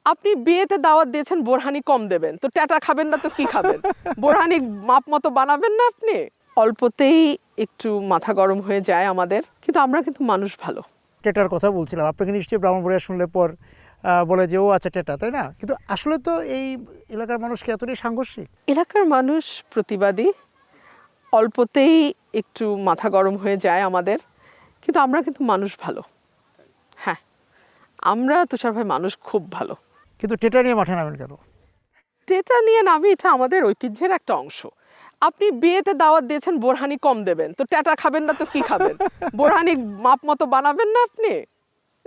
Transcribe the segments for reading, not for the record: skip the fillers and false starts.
আপনি বিয়েতে দাওয়াত দিয়েছেন, বোরহানি কম দেবেন, তো ট্যাটা খাবেন না তো কি খাবেন? বোরহানি মাপ মতো বানাবেন না আপনি? অল্পতেই একটু মাথা গরম হয়ে যায় আমাদের, কিন্তু আমরা কিন্তু মানুষ ভালো। টেটার কথা বলছিলাম, আপনাকে নিশ্চয়ই ব্রাহ্মণবাড়িয়া শুনলে পর বলে যে ও আচ্ছা টেটা, তাই না? কিন্তু আসলে তো এই এলাকার মানুষ কি এতটাই সাংঘর্ষিক? এলাকার মানুষ প্রতিবাদী, অল্পতেই একটু মাথা গরম হয়ে যায় আমাদের, কিন্তু আমরা কিন্তু মানুষ ভালো। হ্যাঁ, আমরা তুষার ভাই মানুষ খুব ভালো। কিন্তু টেটা নিয়ে মাঠে নামেন কেন? টেটা নিয়ে নামি, এটা আমাদের ঐতিহ্যের একটা অংশ। আপনি বিয়েতে দাওয়াত দিয়েছেন, বোরহানি কম দেবেন, তো ট্যাটা খাবেন না তো কি খাবেন? বোরহানি মাপ মতো বানাবেন না আপনি?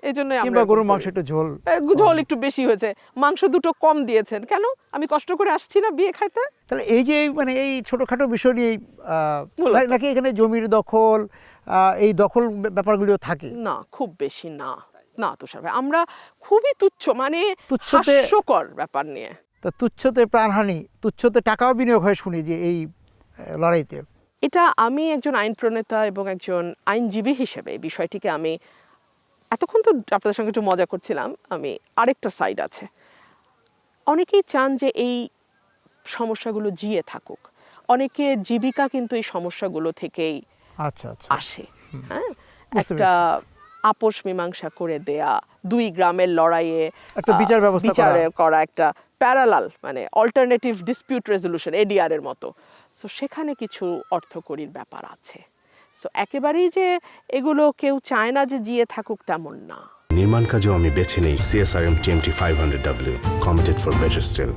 এই জন্য কিংবা গরুর মাংস একটু ঝোল ঝোল একটু বেশি হয়েছে, মাংস দুটো কম দিয়েছেন। কেন? আমি কষ্ট করে আসছি না বিয়ে খাইতে? তাহলে এই যে মানে এই ছোটোখাটো বিষয় নিয়ে মূলত। নাকি এখানে জমির দখল, এই দখল ব্যাপারগুলিও থাকে? না, খুব বেশি না। না তুষার ভাই, আমরা খুবই তুচ্ছ, মানে তুচ্ছতে- হাস্যকর ব্যাপার নিয়ে। তা তুচ্ছতে প্রাণহানি, তুচ্ছতে টাকাও বিনিয়োগ হয় শুনি যে এই লড়াইতে। এটা আমি একজন আইন প্রণেতা এবং একজন আইনজীবী হিসেবে এই বিষয়টিকে আমি এতক্ষণ তো আপনাদের সঙ্গে একটু মজা করছিলাম, আমি আরেকটা সাইড আছে। অনেকেই চান যে এই সমস্যাগুলো জিয়ে থাকুক, অনেকের জীবিকা কিন্তু এই সমস্যাগুলো থেকেই আচ্ছা আচ্ছা, আসে। হ্যাঁ, বুঝতে একটা আপোষ মীমাংসা করে দেয়া, দুই গ্রামের লড়াইয়ে একটা বিচার ব্যবস্থা করা একটা প্যারালাল, মানে অল্টারনেটিভ ডিসপিউট রেজলিউশন, এডিআর এর মতো। সো সেখানে কিছু অর্থকরীর ব্যাপার আছে। সো একেবারেই যে এগুলো কেউ চায় না যে জিয়ে থাকুক তেমন না। নির্মাণ কাজেও আমি বেছে নেই CSRM TMT 500W, Committed for Better Still।